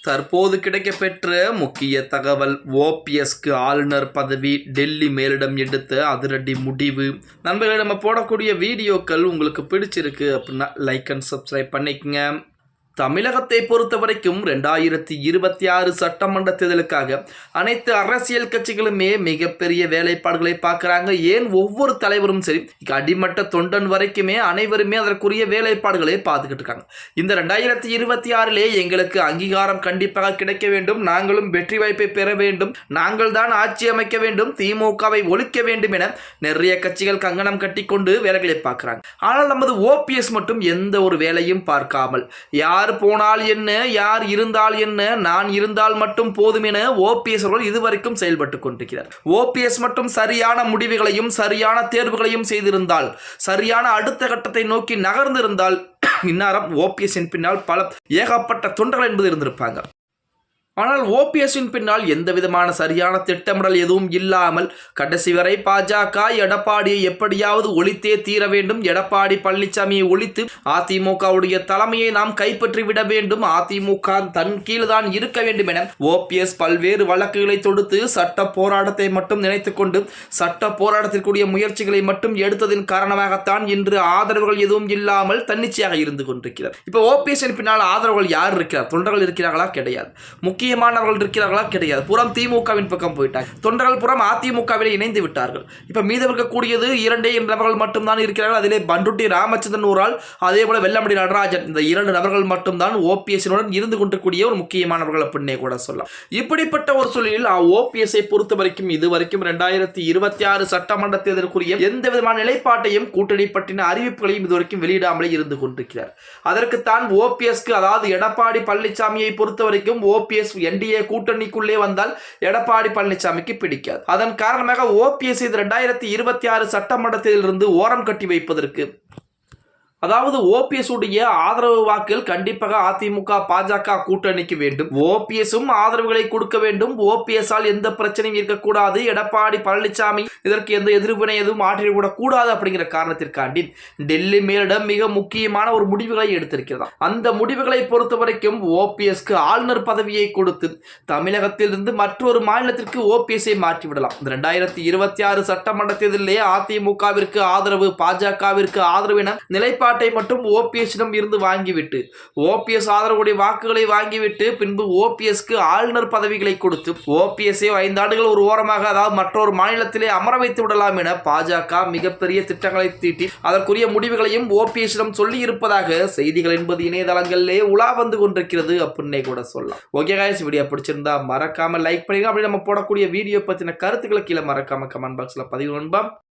தற்போது கிடைக்கப்பெற்ற முக்கிய தகவல், ஓபிஎஸ்க்கு ஆளுநர் பதவி, டெல்லி மேலிடம் எடுத்த அதிரடி முடிவு. நண்பர்களே, நம்ம போடக்கூடிய வீடியோக்கள் உங்களுக்கு பிடிச்சிருக்கு அப்படின்னா லைக் அண்ட் சப்ஸ்கிரைப் பண்ணிக்கங்க. தமிழகத்தை பொறுத்த வரைக்கும் 2026 சட்டமன்ற தேர்தலுக்காக அனைத்து அரசியல் கட்சிகளுமே மிகப்பெரிய வேலைப்பாடுகளை பார்க்குறாங்க. ஏன் ஒவ்வொரு தலைவரும் சரி, அடிமட்ட தொண்டன் வரைக்குமே அனைவருமே அதற்குரிய வேலைப்பாடுகளை பார்த்துக்கிட்டு இருக்காங்க. இந்த 2026 எங்களுக்கு அங்கீகாரம் கண்டிப்பாக கிடைக்க வேண்டும், நாங்களும் வெற்றி வாய்ப்பை பெற வேண்டும், நாங்கள் தான் ஆட்சி அமைக்க வேண்டும், திமுகவை ஒழிக்க வேண்டும் என நிறைய கட்சிகள் கங்கணம் கட்டிக்கொண்டு வேலைகளை பார்க்குறாங்க. ஆனால் நமது ஓபிஎஸ் மட்டும் எந்த ஒரு வேலையும் பார்க்காமல், யார் போனால் என்ன, யார் இருந்தால் என்ன, நான் இருந்தால் மட்டும் போதும் என ஓபிஎஸ் அவர்கள் இதுவரைக்கும் செயல்பட்டு கொண்டிருக்கிறார். ஓபிஎஸ் மட்டும் சரியான முடிவுகளையும் சரியான தேர்வுகளையும் செய்திருந்தால், சரியான அடுத்த கட்டத்தை நோக்கி நகர்ந்திருந்தால், இந்நேரம் ஓபிஎஸ்ஸின் பின்னால் பல ஏகப்பட்ட தொண்டர்கள் என்பது இருந்திருப்பாங்க. ஆனால் ஓபிஎஸ்ஸின் பின்னால் எந்த விதமான சரியான திட்டமிடல் எதுவும் இல்லாமல் கடைசி வரை பாஜக எடப்பாடியை எப்படியாவது ஒழித்தே தீர வேண்டும், எடப்பாடி பழனிசாமியை ஒழித்து அதிமுகவுடைய தலைமையை நாம் கைப்பற்றி விட வேண்டும், அதிமுக தன் கீழ் தான் இருக்க வேண்டும் என ஓபிஎஸ் பல்வேறு வழக்குகளை தொடுத்து சட்ட போராட்டத்தை மட்டும் நினைத்துக் கொண்டு சட்ட போராட்டத்திற்குரிய முயற்சிகளை மட்டும் எடுத்ததின் காரணமாகத்தான் இன்று ஆதரவுகள் எதுவும் இல்லாமல் தன்னிச்சையாக இருந்து கொண்டிருக்கிறார். இப்போ ஓபிஎஸ்ஸின் பின்னால் ஆதரவுகள் யார் இருக்கிறார்? தொண்டர்கள் இருக்கிறார்களா? கிடையாது. முக்கியமானவர்கள் இருக்கிறார்களா? கிடையாது. புறம் திமுகவின் பக்கம் போயிட்டாங்க. தொண்டர்கள் புறம் அதிமுகவில் இணைந்து விட்டார்கள். இப்ப மீதம் இருக்கக்கூடியது 2 நபர்கள் மட்டும்தான் இருக்கிறார்கள். அதிலே பண்டுட்டி ராமச்சந்திரன் ஒரு ஆள், அதே போல வெள்ளமணி நடராஜன், இந்த 2 நபர்கள் மட்டும்தான் ஓபிஎஸ்னுடன் இருந்து கொண்டிருக்கூடிய ஒரு முக்கியமானவர்கள் அப்படின்னே கூட சொல்லலாம். இப்படிப்பட்ட ஒரு சூழலில் ஓபிஎஸ்ஐ பொறுத்த வரைக்கும் இதுவரைக்கும் 2026 சட்டமன்ற தேர்தலுக்குரிய எந்த விதமான நிலைப்பாட்டையும் கூட்டணி பற்றின அறிவிப்புகளையும் இதுவரைக்கும் வெளியிடாமலே இருந்து கொண்டிருக்கிறார். அதற்குத்தான் ஓபிஎஸ்க்கு, அதாவது எடப்பாடி பழனிசாமியை பொறுத்த வரைக்கும் ஓபிஎஸ் என்டிஏ கூட்டணிக்குள்ளே வந்தால் எடப்பாடி பழனிசாமிக்கு பிடிக்காது. அதன் காரணமாக ஓபிஎஸ் 2026 சட்டமன்றத்தில் இருந்து ஓரம் கட்டி வைப்பதற்கு, அதாவது ஓபிஎஸ் உடைய ஆதரவு வாக்குகள் கண்டிப்பாக அதிமுக பாஜக கூட்டணிக்கு வேண்டும், ஓபிஎஸும் ஆதரவுகளை கொடுக்க வேண்டும், ஓபிஎஸ் ஆல் எந்த பிரச்சனையும் இருக்கக்கூடாது, எடப்பாடி பழனிசாமி இதற்கு எந்த எதிர்வினை எதுவும் ஆற்றிவிடக் கூடாது அப்படிங்கிற காரணத்திற்காண்டி டெல்லி மேலிடம் மிக முக்கியமான ஒரு முடிவுகளை எடுத்திருக்கிறது. அந்த முடிவுகளை பொறுத்த வரைக்கும் ஓபிஎஸ்க்கு ஆளுநர் பதவியை கொடுத்து தமிழகத்தில் இருந்து மற்றொரு மாநிலத்திற்கு ஓபிஎஸ்ஐ மாற்றிவிடலாம். இந்த 2026 சட்டமன்ற தேர்தலிலே அதிமுகவிற்கு ஆதரவு, பாஜகவிற்கு ஆதரவு என நிலைப்பாடு மட்டும் ஓபிஎஸ்ஸிடம் இருந்து வாங்கிவிட்டு, ஓபிஎஸ் ஆதரவுடைய வாக்குகளை வாங்கிவிட்டு பின்பு ஓபிஎஸ்க்கு ஆளுநர் பதவிகளை கொடுத்து ஓபிஎஸ்ஐ 5 ஆண்டுகள் ஒரு ஓரமாக, அதாவது மற்றொரு மாநிலத்திலே அமர வைத்து விடலாம் என பாஜக மிகப்பெரிய திட்டங்களை தீட்டி அதற்குரிய முடிவுகளையும் ஓபிஎஸ்ஸிடம் சொல்லி இருப்பதாக செய்திகள் என்பது இணையதளங்களிலே உலா வந்து கொண்டிருக்கிறது அப்படின்னே கூட சொல்லலாம். ஓகே गाइस, வீடியோ பிடிச்சிருந்தா மறக்காம லைக் பண்ணுங்க. அப்படி நம்ம போடக்கூடிய வீடியோ பத்தின கருத்துக்களை கீழே மறக்காம கமெண்ட் பாக்ஸ்ல பதிவு பண்ணுங்க.